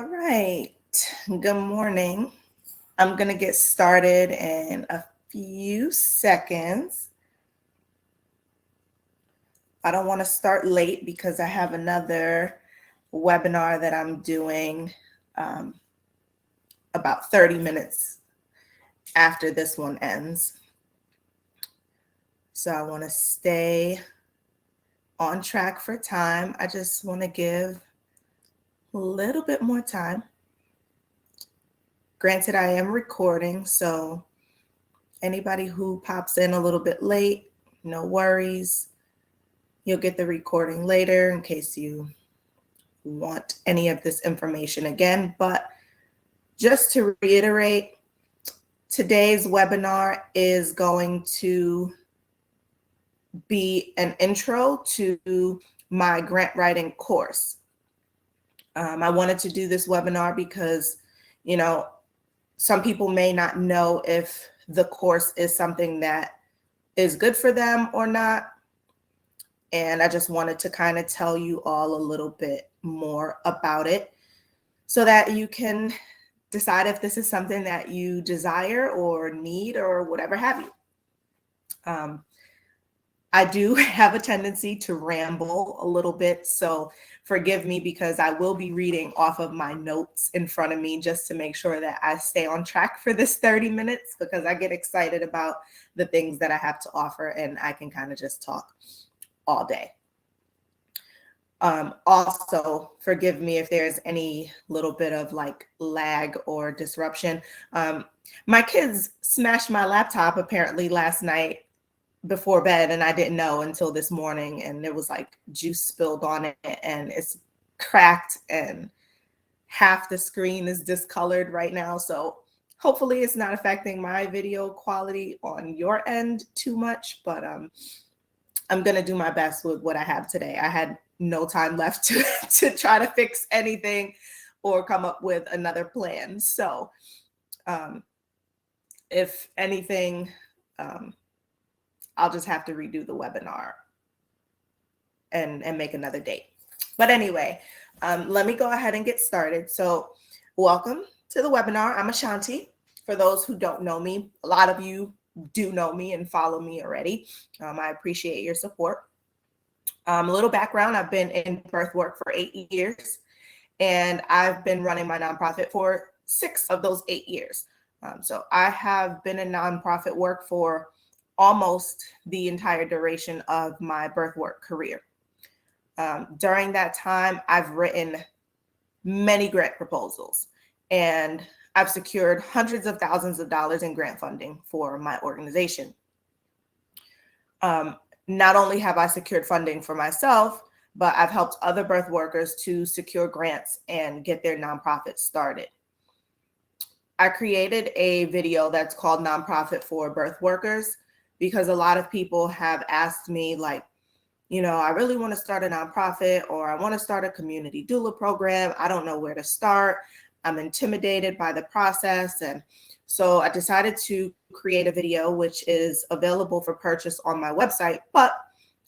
All right. Good morning. I'm going to get started in a few seconds. I don't want to start late because I have another webinar that I'm doing um, about 30 minutes after this one ends. So I want to stay on track for time. I just want to give a little bit more time. Granted, I am recording, so anybody who pops in a little bit late, no worries. You'll get the recording later in case you want any of this information again. But just to reiterate, today's webinar is going to be an intro to my grant writing course. I wanted to do this webinar because, some people may not know if the course is something that is good for them or not. And I just wanted to kind of tell you all a little bit more about it so that you can decide if this is something that you desire or need or whatever have you. I do have a tendency to ramble a little bit, so forgive me because I will be reading off of my notes in front of me just to make sure that I stay on track for this 30 minutes because I get excited about the things that I have to offer and I can kind of just talk all day. Also, forgive me if there's any little bit of like lag or disruption. My kids smashed my laptop apparently last night before bed, and I didn't know until this morning, and there was like juice spilled on it and it's cracked and half the screen is discolored right now. So hopefully it's not affecting my video quality on your end too much, but I'm going to do my best with what I have today. I had no time left to try to fix anything or come up with another plan. So if anything, I'll just have to redo the webinar and make another date. But anyway, let me go ahead and get started. So welcome to the webinar. I'm Ashanti. For those who don't know me, a lot of you do know me and follow me already. I appreciate your support. A little background, I've been in birth work for 8 years, and I've been running my nonprofit for 6 of those 8 years. So I have been in nonprofit work for almost the entire duration of my birth work career. During that time, I've written many grant proposals, and I've secured hundreds of thousands of dollars in grant funding for my organization. Not only have I secured funding for myself, but I've helped other birth workers to secure grants and get their nonprofits started. I created a video that's called Nonprofit for Birth Workers because a lot of people have asked me, like, I really want to start a nonprofit, or I want to start a community doula program. I don't know where to start. I'm intimidated by the process. And so I decided to create a video, which is available for purchase on my website, but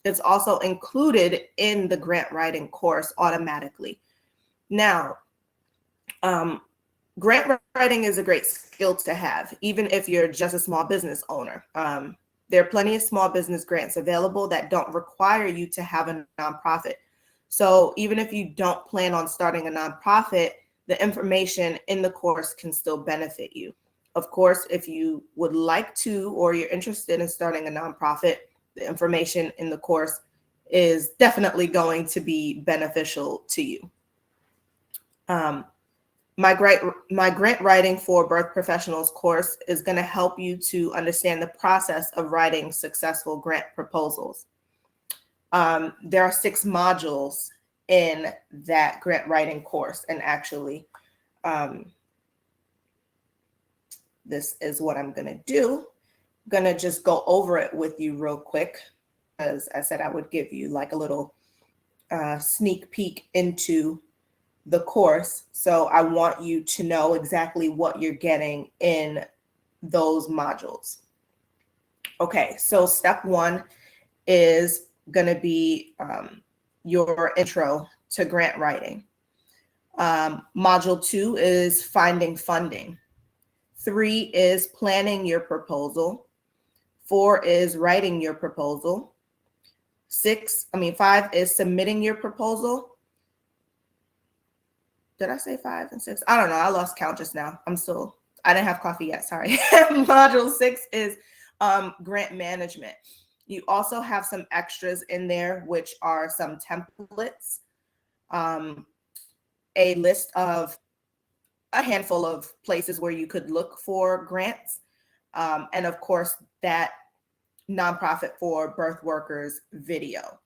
it's also included in the grant writing course automatically. Now, grant writing is a great skill to have, even if you're just a small business owner. There are plenty of small business grants available that don't require you to have a nonprofit. So even if you don't plan on starting a nonprofit, the information in the course can still benefit you. Of course, if you would like to, or you're interested in starting a nonprofit, the information in the course is definitely going to be beneficial to you. My grant writing for birth professionals course is going to help you to understand the process of writing successful grant proposals. There are 6 modules in that grant writing course, and actually, this is what I'm going to do. I'm going to just go over it with you real quick, as I said I would give you like a little sneak peek into the course. So I want you to know exactly what you're getting in those modules. Okay, so step 1 is going to be your intro to grant writing. Module 2 is finding funding. 3 is planning your proposal. 4 is writing your proposal. 5 is submitting your proposal. Did I say 5 and 6? I don't know. I lost count just now. I didn't have coffee yet. Sorry. Module 6 is grant management. You also have some extras in there, which are some templates, a list of a handful of places where you could look for grants, and of course, that nonprofit for birth workers video.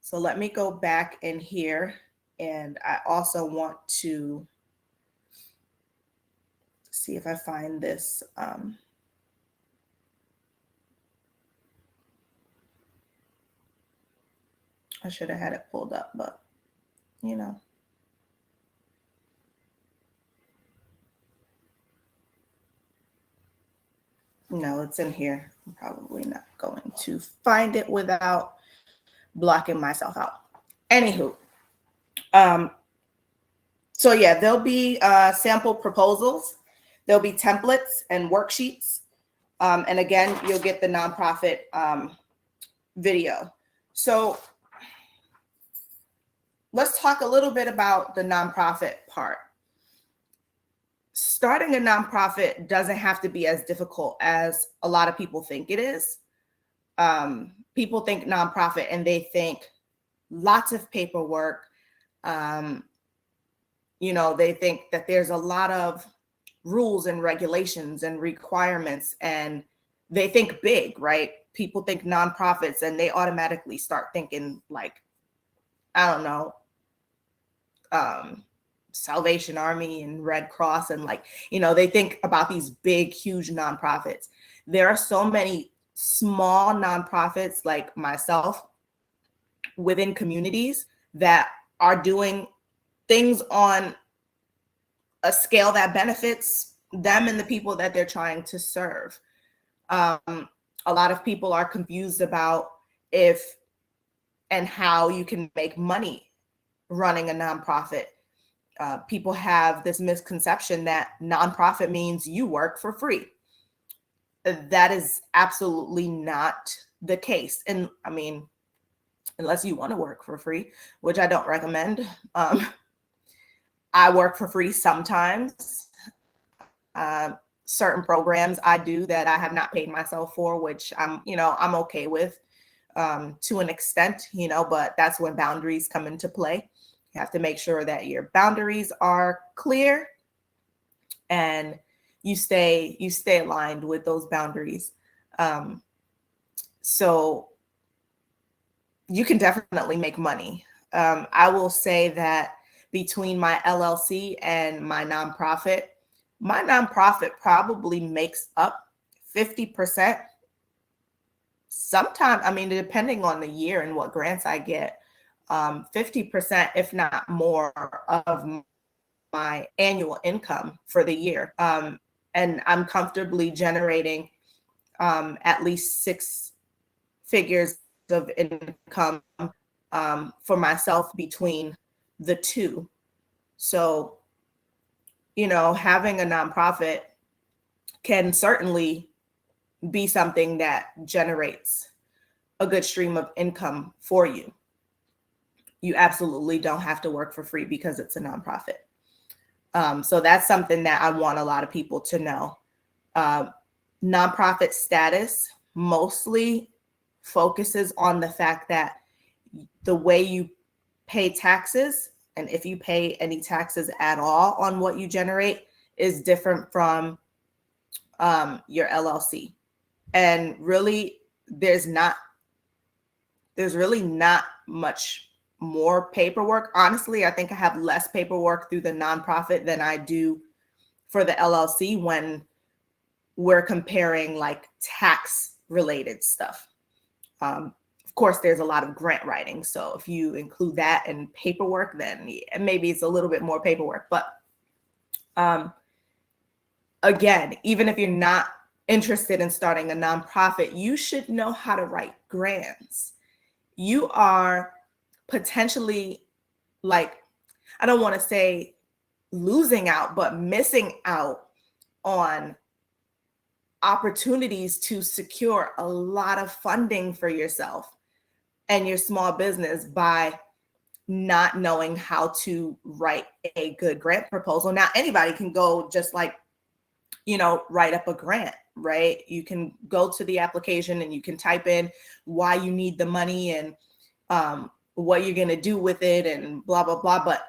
So let me go back in here, and I also want to see if I find this. I should have had it pulled up, but you know. No, it's in here. I'm probably not going to find it without blocking myself out. Anywho, so yeah, there'll be sample proposals. There'll be templates and worksheets. And again, you'll get the nonprofit video. So let's talk a little bit about the nonprofit part. Starting a nonprofit doesn't have to be as difficult as a lot of people think it is. People think nonprofit and they think lots of paperwork. They think that there's a lot of rules and regulations and requirements, and they think big, right? People think nonprofits and they automatically start thinking like, I don't know, Salvation Army and Red Cross, and they think about these big, huge nonprofits. There are so many small nonprofits like myself within communities that are doing things on a scale that benefits them and the people that they're trying to serve. A lot of people are confused about if and how you can make money running a nonprofit. People have this misconception that nonprofit means you work for free. That is absolutely not the case. And I mean, unless you want to work for free, which I don't recommend. I work for free sometimes. Certain programs I do that I have not paid myself for, which I'm okay with to an extent, but that's when boundaries come into play. You have to make sure that your boundaries are clear and you stay aligned with those boundaries. So you can definitely make money. I will say that between my LLC and my nonprofit probably makes up 50%. Sometimes, depending on the year and what grants I get, 50%, if not more, of my annual income for the year. And I'm comfortably generating at least 6 figures of income for myself between the two. So, having a nonprofit can certainly be something that generates a good stream of income for you. You absolutely don't have to work for free because it's a nonprofit. So that's something that I want a lot of people to know. Nonprofit status mostly focuses on the fact that the way you pay taxes, and if you pay any taxes at all on what you generate, is different from your LLC. And really, there's really not much more paperwork. Honestly, I think I have less paperwork through the nonprofit than I do for the LLC when we're comparing like tax related stuff. Of course, there's a lot of grant writing. So if you include that in paperwork, then maybe it's a little bit more paperwork. But again, even if you're not interested in starting a nonprofit, you should know how to write grants. You are potentially I don't want to say losing out, but missing out on opportunities to secure a lot of funding for yourself and your small business by not knowing how to write a good grant proposal. Now, anybody can go just like, write up a grant, right? You can go to the application and you can type in why you need the money and what you're going to do with it and blah, blah, blah. But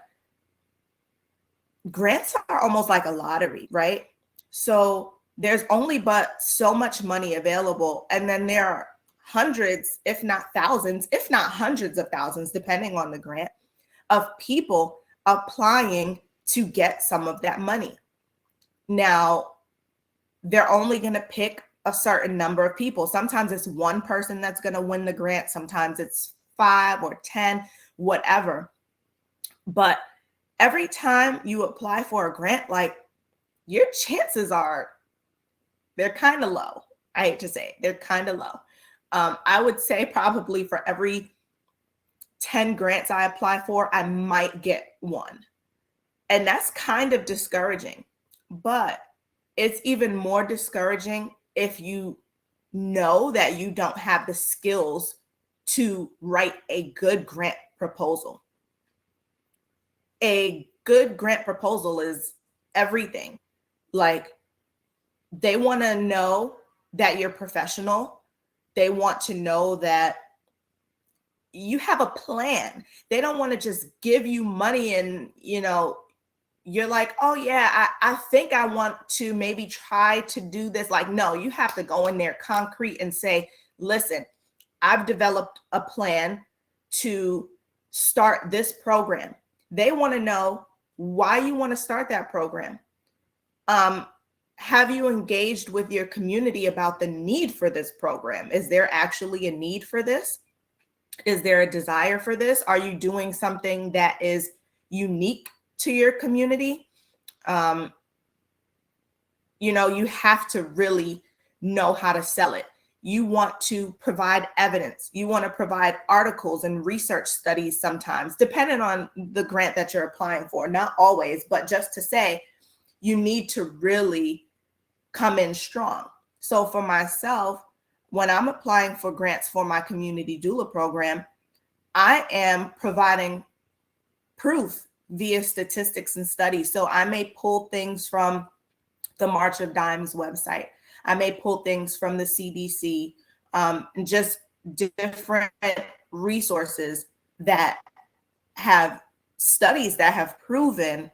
grants are almost like a lottery, right? So there's only but so much money available. And then there are hundreds, if not thousands, if not hundreds of thousands, depending on the grant, of people applying to get some of that money. Now, they're only going to pick a certain number of people. Sometimes it's one person that's going to win the grant. Sometimes it's 5 or 10, whatever. But every time you apply for a grant, like, your chances they're kind of low. I hate to say it, they're kind of low. I would say probably for every 10 grants I apply for, I might get one. And that's kind of discouraging. But it's even more discouraging if you know that you don't have the skills to write a good grant proposal. A good grant proposal is everything. Like, they want to know that you're professional. They want to know that you have a plan. They don't want to just give you money and, you're like, oh yeah, I think I want to maybe try to do this. Like, no, you have to go in there concrete and say, listen, I've developed a plan to start this program. They want to know why you want to start that program. Have you engaged with your community about the need for this program? Is there actually a need for this? Is there a desire for this? Are you doing something that is unique to your community? You have to really know how to sell it. You want to provide evidence. You want to provide articles and research studies sometimes, depending on the grant that you're applying for. Not always, but just to say, you need to really come in strong. So for myself, when I'm applying for grants for my community doula program, I am providing proof via statistics and studies. So I may pull things from the March of Dimes website. I may pull things from the CDC, and just different resources that have studies that have proven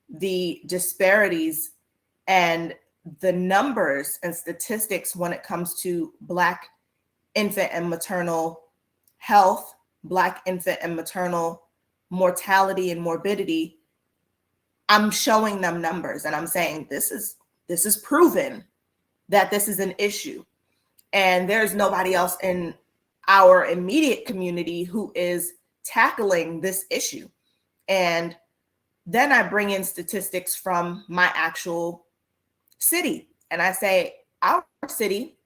the disparities and the numbers and statistics when it comes to Black infant and maternal health, Black infant and maternal mortality and morbidity. I'm showing them numbers and I'm saying, this is proven that this is an issue. And there's nobody else in our immediate community who is tackling this issue. And then I bring in statistics from my actual city. And I say, our city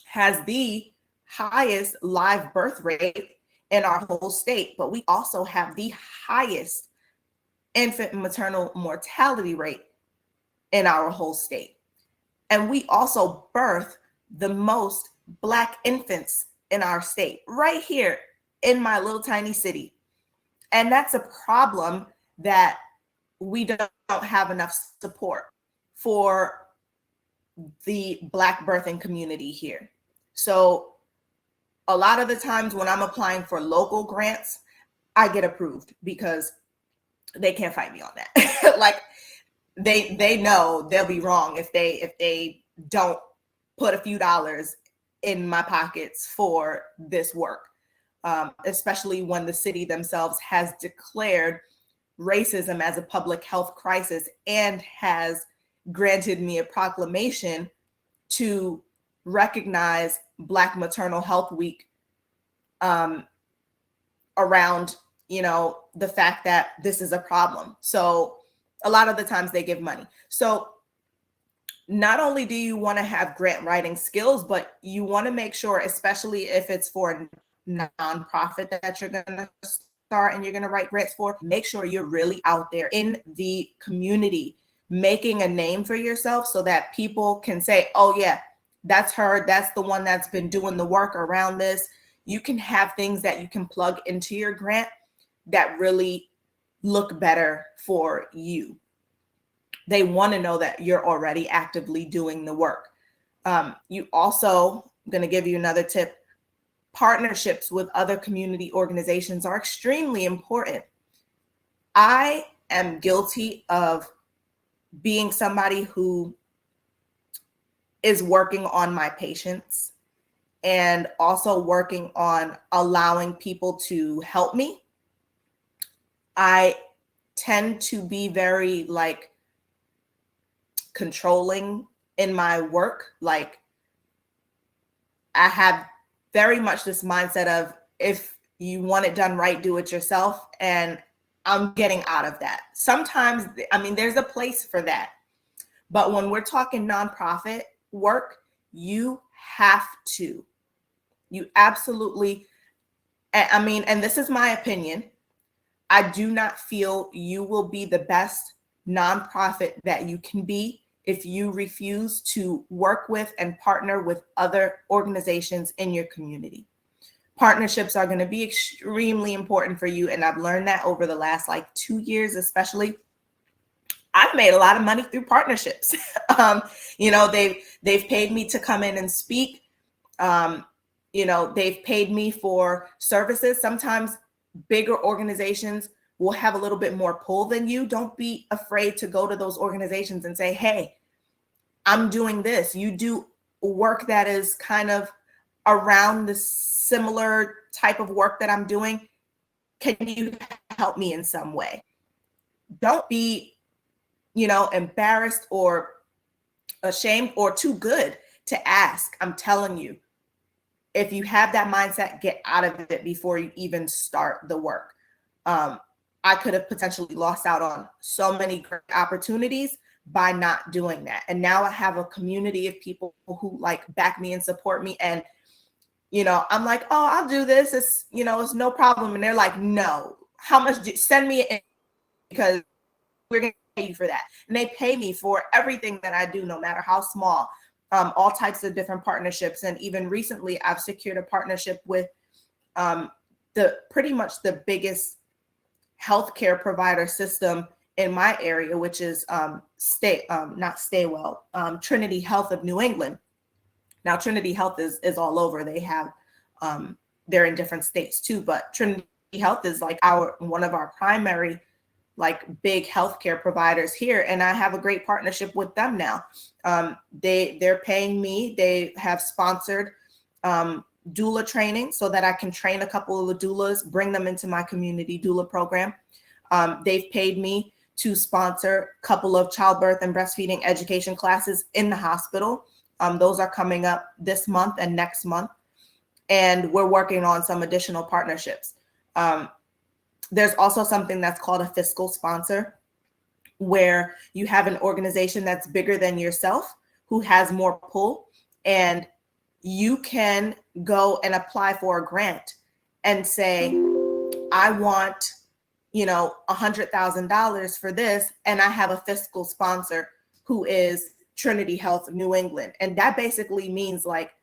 has the highest live birth rate in our whole state, but we also have the highest infant and maternal mortality rate in our whole state. And we also birth the most Black infants in our state, right here in my little tiny city. And that's a problem that we don't have enough support for the Black birthing community here. So a lot of the times when I'm applying for local grants, I get approved because they can't fight me on that. Like, they know they'll be wrong if they don't put a few dollars in my pockets for this work, especially when the city themselves has declared racism as a public health crisis and has granted me a proclamation to recognize Black Maternal Health Week around, the fact that this is a problem. So a lot of the times they give money. So not only do you want to have grant writing skills, but you want to make sure, especially if it's for a nonprofit that you're going to start and you're going to write grants for, make sure you're really out there in the community, making a name for yourself so that people can say, oh yeah, that's her. That's the one that's been doing the work around this. You can have things that you can plug into your grant that really look better for you. They want to know that you're already actively doing the work. You also, I'm going to give you another tip. Partnerships with other community organizations are extremely important. I am guilty of being somebody who is working on my patience and also working on allowing people to help me. I tend to be very like controlling in my work. Like I have very much this mindset of if you want it done right, do it yourself. And I'm getting out of that. Sometimes, I mean, there's a place for that. But when we're talking nonprofit work, you have to. You absolutely, I mean, and this is my opinion. I do not feel you will be the best nonprofit that you can be if you refuse to work with and partner with other organizations in your community. Partnerships are going to be extremely important for you. And I've learned that over the last like 2 years, especially. I've made a lot of money through partnerships. You know, they've paid me to come in and speak. You know, they've paid me for services. Sometimes bigger organizations will have a little bit more pull than you. Don't be afraid to go to those organizations and say, hey, I'm doing this. You do work that is kind of around the similar type of work that I'm doing. Can you help me in some way? Don't be, you know, embarrassed or ashamed or too good to ask. I'm telling you, if you have that mindset, get out of it before you even start the work. I could have potentially lost out on so many great opportunities by not doing that. And now I have a community of people who like back me and support me. And, you know, I'm like, oh, I'll do this. It's, you know, it's no problem. And they're like, no, how much send me in because we're going to pay you for that. And they pay me for everything that I do, no matter how small. All types of different partnerships. And even recently, I've secured a partnership with the pretty much the biggest healthcare provider system in my area, which is Trinity Health of New England. Now, Trinity Health is all over. They have, they're in different states too, but Trinity Health is like one of our primary like big healthcare providers here. And I have a great partnership with them now. They're paying me. They have sponsored doula training so that I can train a couple of the doulas, bring them into my community doula program. They've paid me to sponsor a couple of childbirth and breastfeeding education classes in the hospital. Those are coming up this month and next month. And we're working on some additional partnerships. There's also something that's called a fiscal sponsor, where you have an organization that's bigger than yourself who has more pull, and you can go and apply for a grant and say, I want, you know, $100,000 for this. And I have a fiscal sponsor who is Trinity Health of New England. And that basically means like,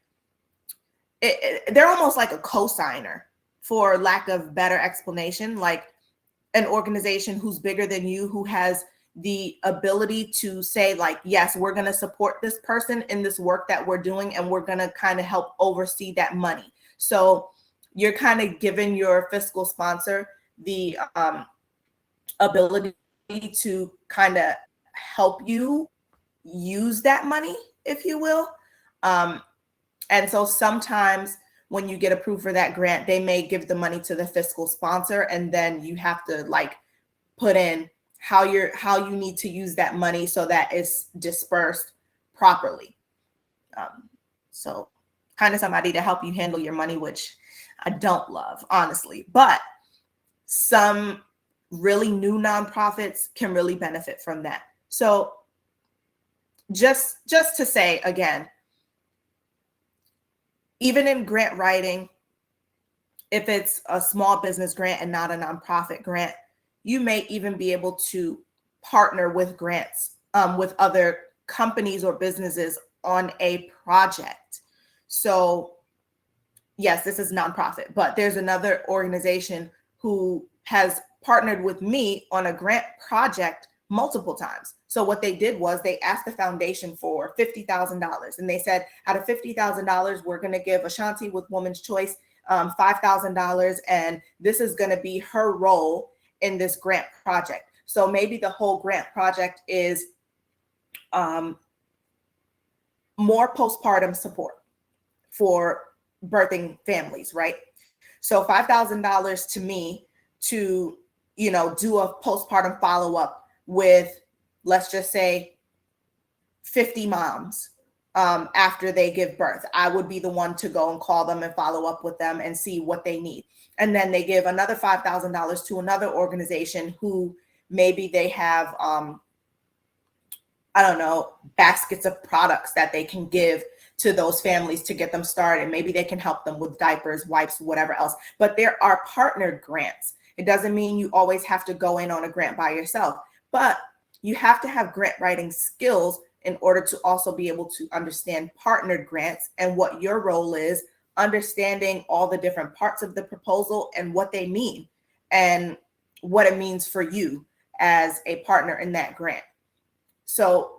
they're almost like a co-signer, for lack of better explanation, like an organization who's bigger than you, who has the ability to say like, yes, we're going to support this person in this work that we're doing, and we're going to kind of help oversee that money. So you're kind of giving your fiscal sponsor the ability to kind of help you use that money, if you will. And so sometimes when you get approved for that grant, they may give the money to the fiscal sponsor, and then you have to like put in how you need to use that money so that it's dispersed properly. So kind of somebody to help you handle your money, which I don't love, honestly, but some really new nonprofits can really benefit from that. So just to say again, even in grant writing, if it's a small business grant and not a nonprofit grant, you may even be able to partner with grants with other companies or businesses on a project. So yes, this is nonprofit, but there's another organization who has partnered with me on a grant project multiple times. So what they did was they asked the foundation for $50,000, and they said, out of $50,000, we're going to give Ashanti with Woman's Choice $5,000, and this is going to be her role in this grant project. So maybe the whole grant project is more postpartum support for birthing families, right? So $5,000 to me to, do a postpartum follow-up with, let's just say, 50 moms after they give birth. I would be the one to go and call them and follow up with them and see what they need. And then they give another $5,000 to another organization who maybe they have, baskets of products that they can give to those families to get them started. Maybe they can help them with diapers, wipes, whatever else. But there are partnered grants. It doesn't mean you always have to go in on a grant by yourself, but you have to have grant writing skills in order to also be able to understand partnered grants and what your role is, understanding all the different parts of the proposal and what they mean and what it means for you as a partner in that grant. So,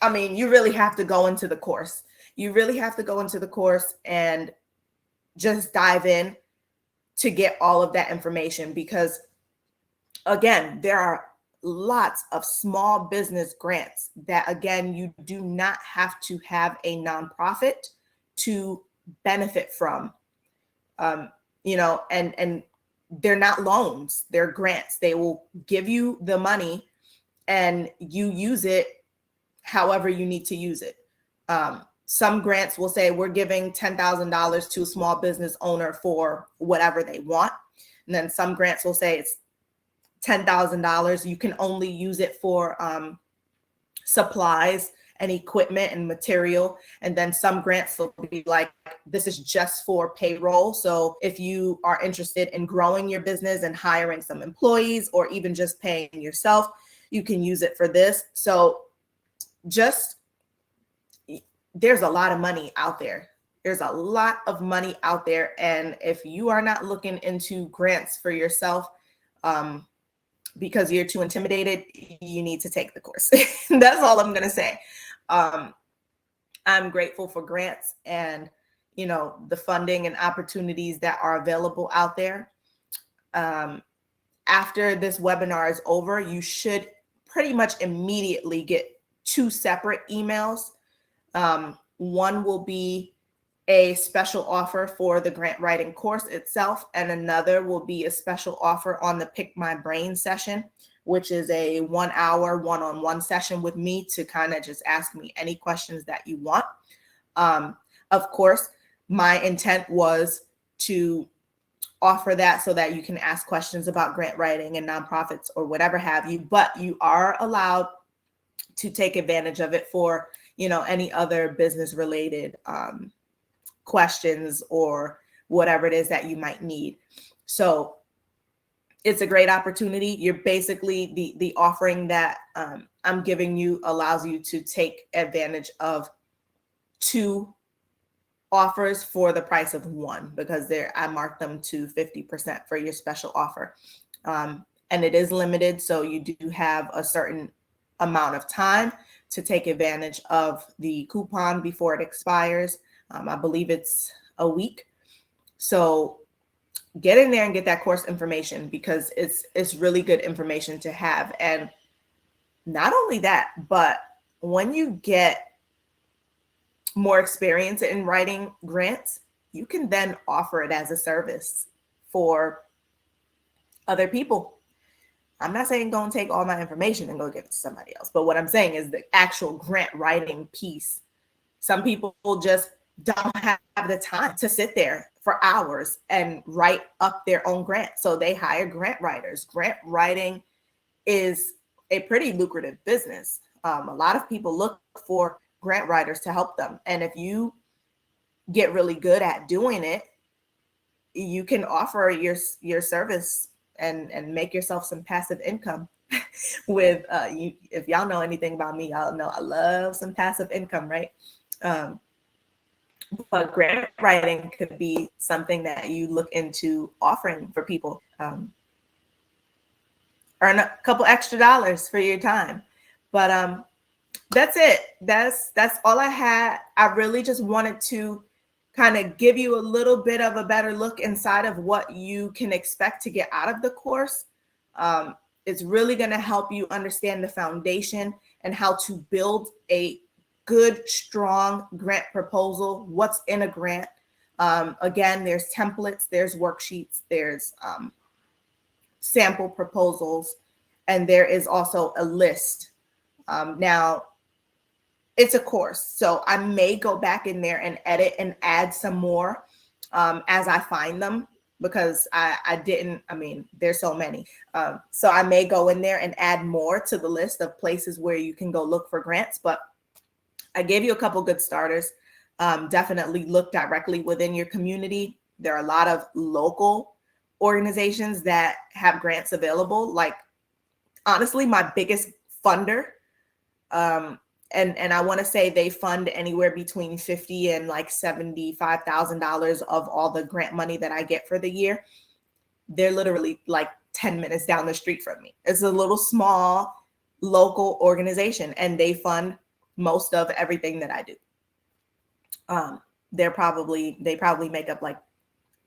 you really have to go into the course. You really have to go into the course and just dive in to get all of that information, because again, there are lots of small business grants that, again, you do not have to have a nonprofit to benefit from, and they're not loans, they're grants. They will give you the money and you use it however you need to use it. Some grants will say we're giving $10,000 to a small business owner for whatever they want. And then some grants will say it's $10,000. You can only use it for supplies and equipment and material. And then some grants will be like, this is just for payroll. So if you are interested in growing your business and hiring some employees or even just paying yourself, you can use it for this. So there's a lot of money out there. There's a lot of money out there. And if you are not looking into grants for yourself, because you're too intimidated, you need to take the course. That's all I'm going to say. I'm grateful for grants and, the funding and opportunities that are available out there. After this webinar is over, you should pretty much immediately get 2 separate emails. One will be a special offer for the grant writing course itself, and another will be a special offer on the Pick My Brain session, which is a 1-hour one-on-one session with me to kind of just ask me any questions that you want. Of course, my intent was to offer that so that you can ask questions about grant writing and nonprofits or whatever have you, but you are allowed to take advantage of it for, any other business related questions or whatever it is that you might need. So it's a great opportunity. You're basically the offering that I'm giving you allows you to take advantage of 2 offers for the price of 1, because I marked them to 50% for your special offer. And it is limited. So you do have a certain amount of time to take advantage of the coupon before it expires. I believe it's a week. So get in there and get that course information, because it's really good information to have. And not only that, but when you get more experience in writing grants, you can then offer it as a service for other people. I'm not saying go and take all my information and go give it to somebody else. But what I'm saying is the actual grant writing piece. Some people just don't have the time to sit there for hours and write up their own grant. So they hire grant writers. Grant writing is a pretty lucrative business. A lot of people look for grant writers to help them. And if you get really good at doing it, you can offer your service and make yourself some passive income with you. If y'all know anything about me, y'all know I love some passive income, right? Um, but grant writing could be something that you look into offering for people. Earn a couple extra dollars for your time. But that's it. That's all I had. I really just wanted to kind of give you a little bit of a better look inside of what you can expect to get out of the course. It's really going to help you understand the foundation and how to build a good, strong grant proposal, what's in a grant. Again, there's templates, there's worksheets, there's sample proposals, and there is also a list. Now, it's a course, so I may go back in there and edit and add some more as I find them, because there's so many. So I may go in there and add more to the list of places where you can go look for grants, but I gave you a couple good starters. Definitely look directly within your community. There are a lot of local organizations that have grants available. Like, honestly, my biggest funder, and I want to say they fund anywhere between $50,000 and like $75,000 of all the grant money that I get for the year. They're literally like 10 minutes down the street from me. It's a little small local organization, and they fund most of everything that I do. They probably make up like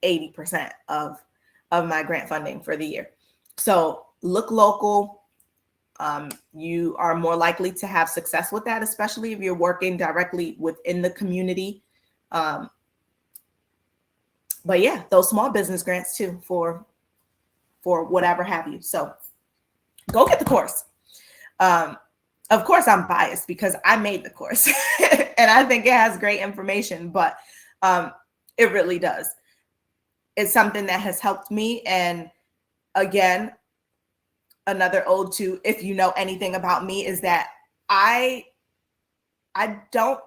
80% of my grant funding for the year. So look local. You are more likely to have success with that, especially if you're working directly within the community. But yeah, those small business grants too for whatever have you. So go get the course. Of course, I'm biased because I made the course and I think it has great information, but it really does. It's something that has helped me. And again, another ode to, if you know anything about me, is that I don't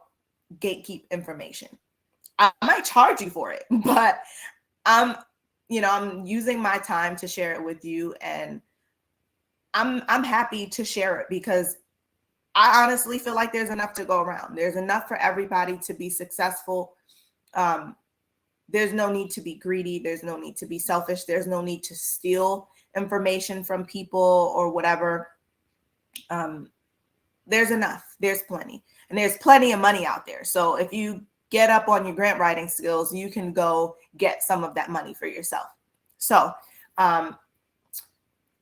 gatekeep information. I might charge you for it, but I'm using my time to share it with you, and I'm happy to share it because I honestly feel like there's enough to go around. There's enough for everybody to be successful. There's no need to be greedy. There's no need to be selfish. There's no need to steal information from people or whatever. There's enough. There's plenty. And there's plenty of money out there. So if you get up on your grant writing skills, you can go get some of that money for yourself. So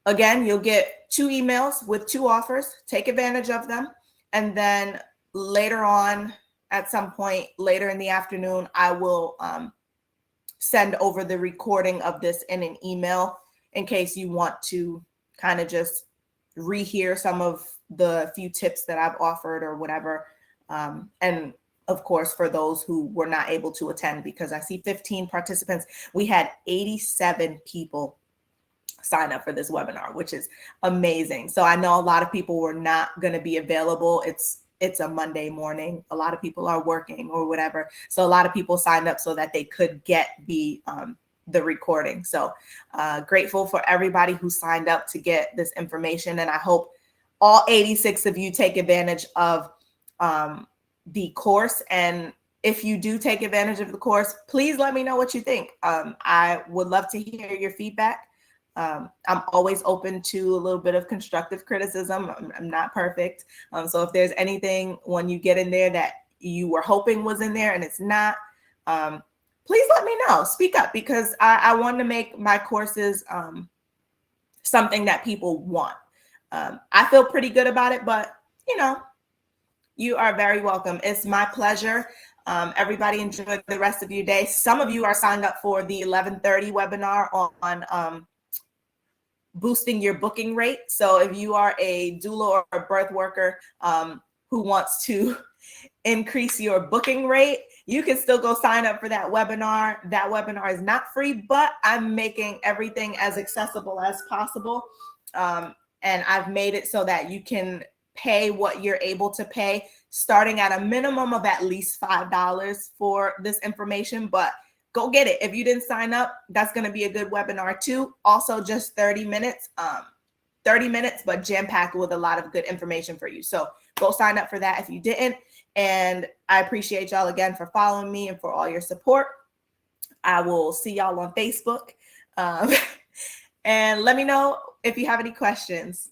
again, you'll get 2 emails with 2 offers. Take advantage of them. And then later on, at some point later in the afternoon, I will send over the recording of this in an email in case you want to kind of just rehear some of the few tips that I've offered or whatever. And of course, for those who were not able to attend, because I see 15 participants, we had 87 people sign up for this webinar, which is amazing. So I know a lot of people were not going to be available. It's a Monday morning. A lot of people are working or whatever. So a lot of people signed up so that they could get the recording. So grateful for everybody who signed up to get this information. And I hope all 86 of you take advantage of the course. And if you do take advantage of the course, please let me know what you think. I would love to hear your feedback. I'm always open to a little bit of constructive criticism. I'm not perfect. So if there's anything when you get in there that you were hoping was in there and it's not, please let me know. Speak up, because I want to make my courses something that people want. I feel pretty good about it, but you are very welcome. It's my pleasure. Everybody enjoy the rest of your day. Some of you are signed up for the 11:30 webinar on boosting your booking rate. So if you are a doula or a birth worker who wants to increase your booking rate, you can still go sign up for that webinar. That webinar is not free, but I'm making everything as accessible as possible. And I've made it so that you can pay what you're able to pay, starting at a minimum of at least $5 for this information, but go get it. If you didn't sign up, that's going to be a good webinar too. Also just 30 minutes, but jam-packed with a lot of good information for you. So go sign up for that if you didn't. And I appreciate y'all again for following me and for all your support. I will see y'all on Facebook. And let me know if you have any questions.